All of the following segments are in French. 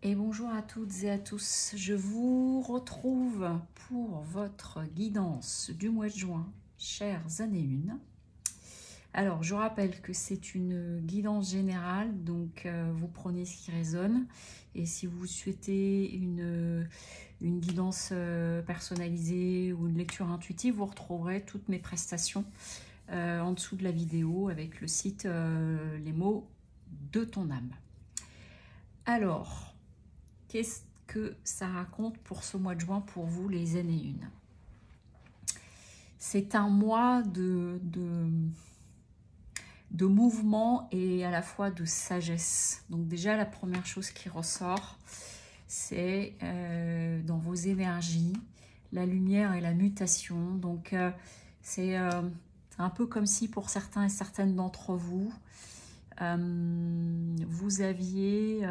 Et bonjour à toutes et à tous, je vous retrouve pour votre guidance du mois de juin, chères années 1. Alors, je rappelle que c'est une guidance générale, donc vous prenez ce qui résonne. Et si vous souhaitez une guidance personnalisée ou une lecture intuitive, vous retrouverez toutes mes prestations en dessous de la vidéo avec le site Les mots de ton âme. Alors, qu'est-ce que ça raconte pour ce mois de juin pour vous, les années 1? C'est un mois de mouvement et à la fois de sagesse. Donc déjà, la première chose qui ressort, c'est dans vos énergies, la lumière et la mutation. Donc c'est un peu comme si pour certains et certaines d'entre vous, vous aviez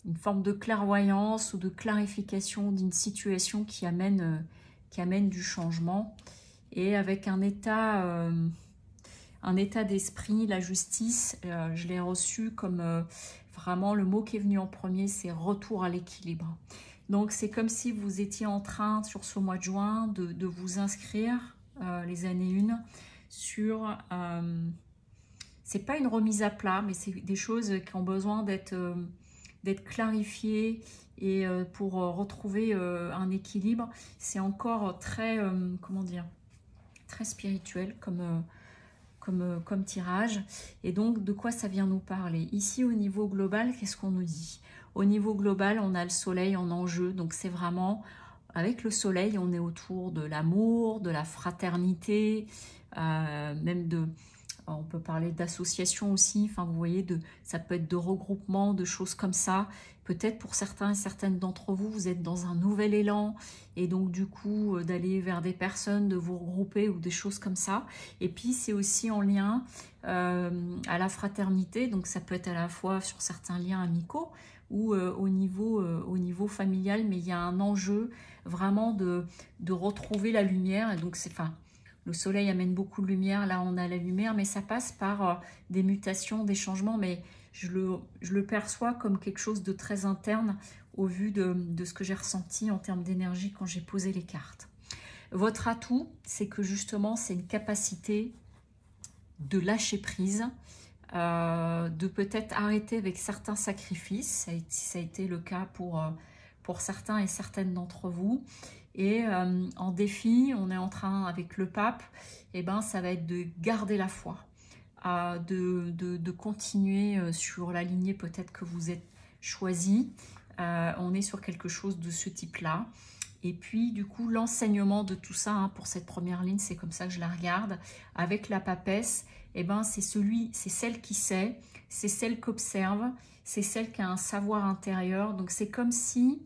une forme de clairvoyance ou de clarification d'une situation qui amène du changement, et avec un état d'esprit, la justice, je l'ai reçu comme vraiment le mot qui est venu en premier, c'est retour à l'équilibre. Donc c'est comme si vous étiez en train sur ce mois de juin de vous inscrire, les années 1, sur... c'est pas une remise à plat, mais c'est des choses qui ont besoin d'être clarifiées, et pour retrouver un équilibre. C'est encore très, comment dire, très spirituel comme tirage. Et donc, de quoi ça vient nous parler? Ici, au niveau global, qu'est-ce qu'on nous dit? Au niveau global, on a le soleil en enjeu. Donc, c'est vraiment, avec le soleil, on est autour de l'amour, de la fraternité, même de... On peut parler d'association aussi, enfin vous voyez, ça peut être de regroupement, de choses comme ça. Peut-être pour certains et certaines d'entre vous, vous êtes dans un nouvel élan, et donc du coup d'aller vers des personnes, de vous regrouper ou des choses comme ça. Et puis c'est aussi en lien à la fraternité, donc ça peut être à la fois sur certains liens amicaux ou au niveau familial, mais il y a un enjeu vraiment de retrouver la lumière. Et donc c'est... Enfin, le soleil amène beaucoup de lumière, là on a la lumière, mais ça passe par des mutations, des changements, mais je le perçois comme quelque chose de très interne au vu de ce que j'ai ressenti en termes d'énergie quand j'ai posé les cartes. Votre atout, c'est que justement c'est une capacité de lâcher prise, de peut-être arrêter avec certains sacrifices. Ça a été le cas pour certains et certaines d'entre vous. Et en défi, on est en train, avec le pape, et ben, ça va être de garder la foi, de continuer sur la lignée peut-être que vous êtes choisi. On est sur quelque chose de ce type-là. Et puis, du coup, l'enseignement de tout ça, hein, pour cette première ligne, c'est comme ça que je la regarde, avec la papesse, et ben, c'est celle qui sait, c'est celle qui observe, c'est celle qui a un savoir intérieur. Donc, c'est comme si...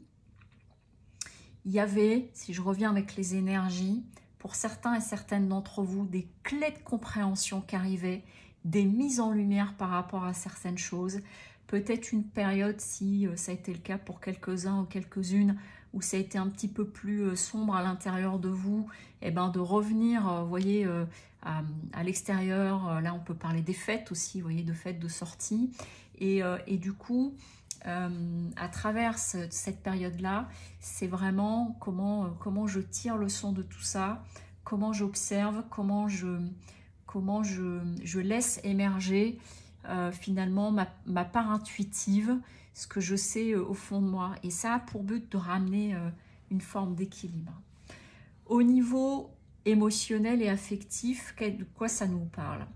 il y avait, si je reviens avec les énergies, pour certains et certaines d'entre vous, des clés de compréhension qui arrivaient, des mises en lumière par rapport à certaines choses. Peut-être une période, si ça a été le cas pour quelques-uns ou quelques-unes, où ça a été un petit peu plus sombre à l'intérieur de vous, et ben de revenir, vous voyez, à l'extérieur. Là, on peut parler des fêtes aussi, vous voyez, de fêtes de sortie. Et du coup... à travers cette période-là, c'est vraiment comment je tire le son de tout ça, comment j'observe, comment je laisse émerger finalement ma part intuitive, ce que je sais au fond de moi. Et ça a pour but de ramener une forme d'équilibre. Au niveau émotionnel et affectif, de quoi ça nous parle?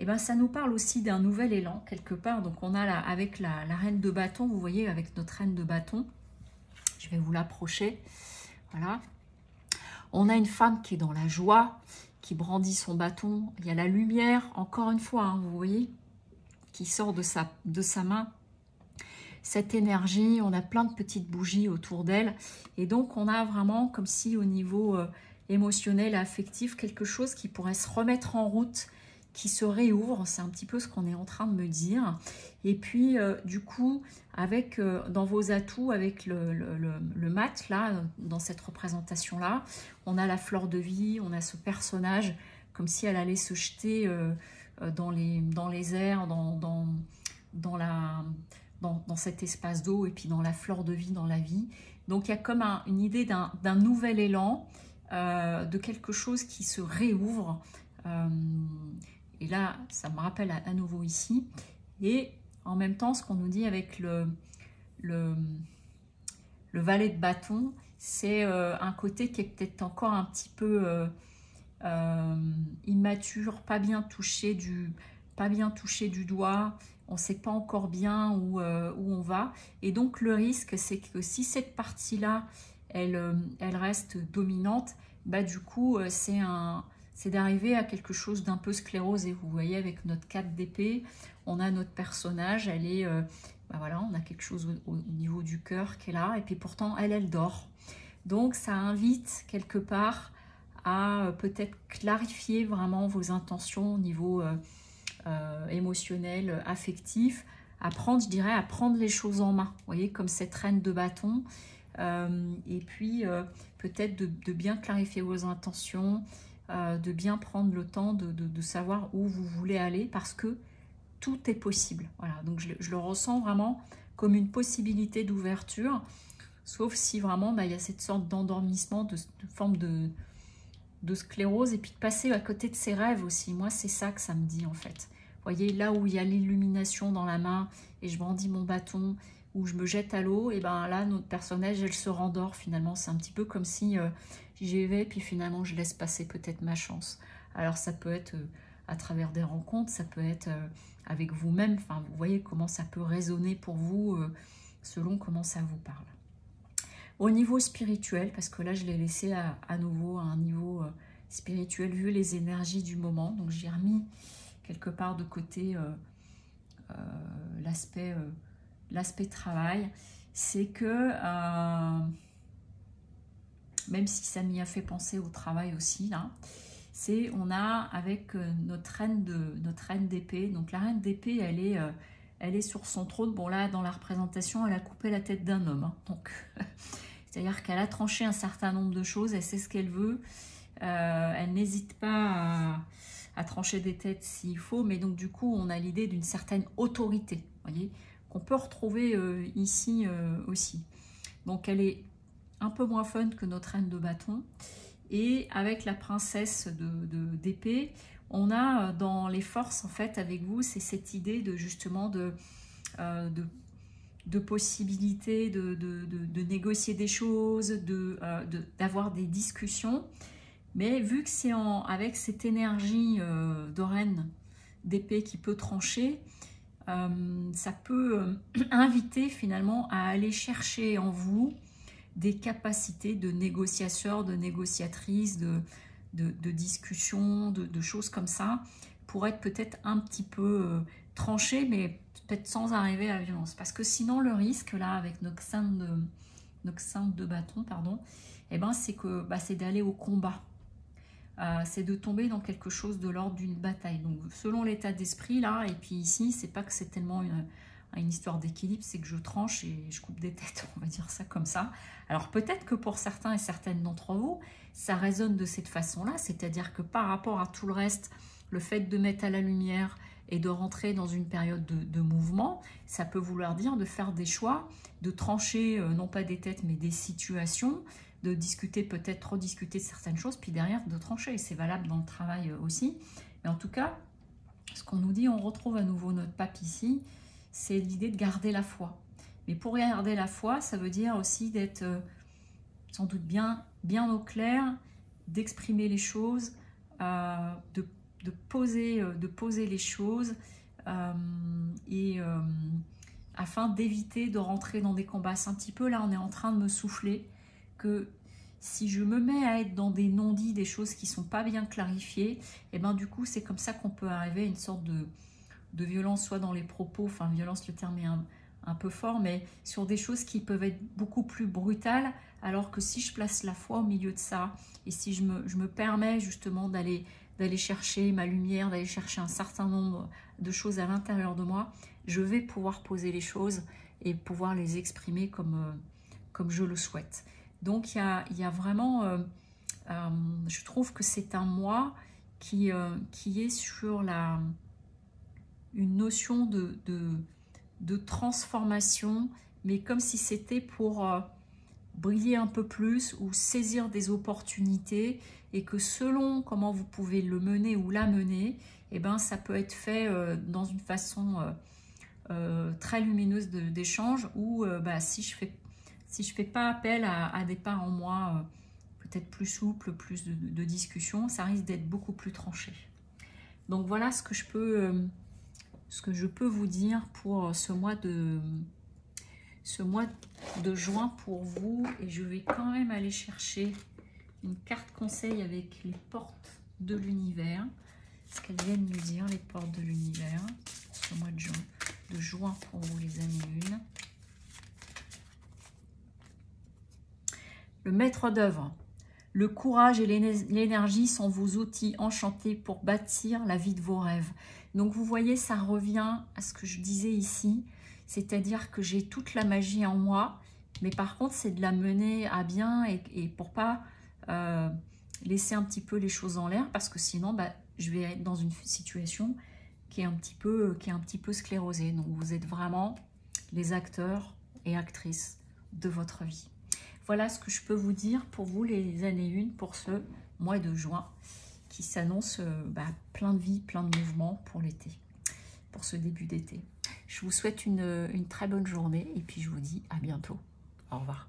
Eh ben, ça nous parle aussi d'un nouvel élan, quelque part. Donc, on a là, avec la reine de bâton, vous voyez, avec notre reine de bâton, je vais vous l'approcher, voilà. On a une femme qui est dans la joie, qui brandit son bâton. Il y a la lumière, encore une fois, hein, vous voyez, qui sort de sa main. Cette énergie, on a plein de petites bougies autour d'elle. Et donc, on a vraiment, comme si au niveau émotionnel et affectif, quelque chose qui pourrait se remettre en route, qui se réouvre. C'est un petit peu ce qu'on est en train de me dire. Et puis, du coup, avec dans vos atouts, avec le mat, là, dans cette représentation-là, on a la fleur de vie, on a ce personnage, comme si elle allait se jeter dans les airs, dans la... dans cet espace d'eau et puis dans la fleur de vie, dans la vie. Donc il y a comme une idée d'un nouvel élan, de quelque chose qui se réouvre. Et là, ça me rappelle à nouveau ici. Et en même temps, ce qu'on nous dit avec le valet de bâton, c'est un côté qui est peut-être encore un petit peu immature, pas bien touché du doigt. On ne sait pas encore bien où on va. Et donc le risque, c'est que si cette partie-là, elle reste dominante, bah, du coup, c'est d'arriver à quelque chose d'un peu sclérosé. Vous voyez, avec notre 4 d'épée, on a notre personnage, elle est... bah voilà, on a quelque chose au niveau du cœur qui est là, et puis pourtant, elle dort. Donc, ça invite quelque part à peut-être clarifier vraiment vos intentions au niveau émotionnel, affectif, à prendre, je dirais, à prendre les choses en main. Vous voyez, comme cette reine de bâton. Et puis, peut-être de bien clarifier vos intentions, de bien prendre le temps de savoir où vous voulez aller, parce que tout est possible. Voilà, donc je le ressens vraiment comme une possibilité d'ouverture, sauf si vraiment bah, il y a cette sorte d'endormissement, de forme de sclérose, et puis de passer à côté de ses rêves aussi. Moi, c'est ça que ça me dit en fait. Vous voyez, là où il y a l'illumination dans la main, et je brandis mon bâton, où je me jette à l'eau, et ben là, notre personnage, elle se rendort finalement. C'est un petit peu comme si j'y vais, puis finalement, je laisse passer peut-être ma chance. Alors, ça peut être à travers des rencontres, ça peut être avec vous-même. Enfin, vous voyez comment ça peut résonner pour vous selon comment ça vous parle. Au niveau spirituel, parce que là, je l'ai laissé à nouveau à un niveau spirituel, vu les énergies du moment. Donc, j'ai remis quelque part de côté l'aspect travail. C'est que, même si ça m'y a fait penser au travail aussi, là, c'est on a avec notre reine d'épée. Donc, la reine d'épée, elle est sur son trône. Bon, là, dans la représentation, elle a coupé la tête d'un homme. Hein, donc... C'est-à-dire qu'elle a tranché un certain nombre de choses, elle sait ce qu'elle veut, elle n'hésite pas à trancher des têtes s'il faut, mais donc du coup on a l'idée d'une certaine autorité, voyez, qu'on peut retrouver ici aussi. Donc elle est un peu moins fun que notre reine de bâton, et avec la princesse d'épée, on a dans les forces en fait avec vous, c'est cette idée de justement de possibilités de négocier des choses, d'avoir des discussions. Mais vu que c'est avec cette énergie de reine d'épée qui peut trancher, ça peut inviter finalement à aller chercher en vous des capacités de négociateur, de négociatrice, de discussion, de choses comme ça, pour être peut-être un petit peu tranché, mais peut-être sans arriver à la violence. Parce que sinon, le risque, là, avec notre sainte de bâton, pardon, eh ben, c'est que c'est d'aller au combat. C'est de tomber dans quelque chose de l'ordre d'une bataille. Donc, selon l'état d'esprit, là, et puis ici, c'est pas que c'est tellement une histoire d'équilibre, c'est que je tranche et je coupe des têtes, on va dire ça comme ça. Alors, peut-être que pour certains et certaines d'entre vous, ça résonne de cette façon-là, c'est-à-dire que par rapport à tout le reste, le fait de mettre à la lumière et de rentrer dans une période de mouvement, ça peut vouloir dire de faire des choix, de trancher non pas des têtes mais des situations, de discuter, peut-être trop discuter de certaines choses, puis derrière de trancher. C'est valable dans le travail aussi. Mais en tout cas, ce qu'on nous dit, on retrouve à nouveau notre pape ici, c'est l'idée de garder la foi. Mais pour garder la foi, ça veut dire aussi d'être sans doute bien au clair, d'exprimer les choses, de poser les choses, afin d'éviter de rentrer dans des combats. C'est un petit peu là, on est en train de me souffler que si je me mets à être dans des non-dits, des choses qui ne sont pas bien clarifiées, et ben du coup c'est comme ça qu'on peut arriver à une sorte de violence, soit dans les propos, enfin violence, le terme est un peu fort, mais sur des choses qui peuvent être beaucoup plus brutales, alors que si je place la foi au milieu de ça, et si je me permets justement d'aller chercher ma lumière, d'aller chercher un certain nombre de choses à l'intérieur de moi, je vais pouvoir poser les choses et pouvoir les exprimer comme je le souhaite. Donc il y a vraiment, je trouve que c'est un moi qui est sur une notion de transformation, mais comme si c'était pour briller un peu plus ou saisir des opportunités, et que selon comment vous pouvez le mener ou la mener, eh ben, ça peut être fait dans une façon très lumineuse d'échange, ou bah, si je fais pas appel à des parts en moi peut-être plus souples, plus de discussion, ça risque d'être beaucoup plus tranché. Donc voilà ce que je peux vous dire pour ce mois de juin pour vous. Et je vais quand même aller chercher une carte conseil avec les portes de l'univers. Ce qu'elles viennent nous dire, les portes de l'univers, ce mois de juin pour vous, les années 1. Le maître d'œuvre. Le courage et l'énergie sont vos outils enchantés pour bâtir la vie de vos rêves. Donc vous voyez, ça revient à ce que je disais ici, c'est-à-dire que j'ai toute la magie en moi, mais par contre c'est de la mener à bien, et pour pas laisser un petit peu les choses en l'air, parce que sinon bah, je vais être dans une situation qui est un petit peu sclérosée. Donc vous êtes vraiment les acteurs et actrices de votre vie. Voilà ce que je peux vous dire pour vous, les années 1, pour ce mois de juin qui s'annonce plein de vie, plein de mouvements pour l'été, pour ce début d'été. Je vous souhaite une très bonne journée et puis je vous dis à bientôt. Au revoir.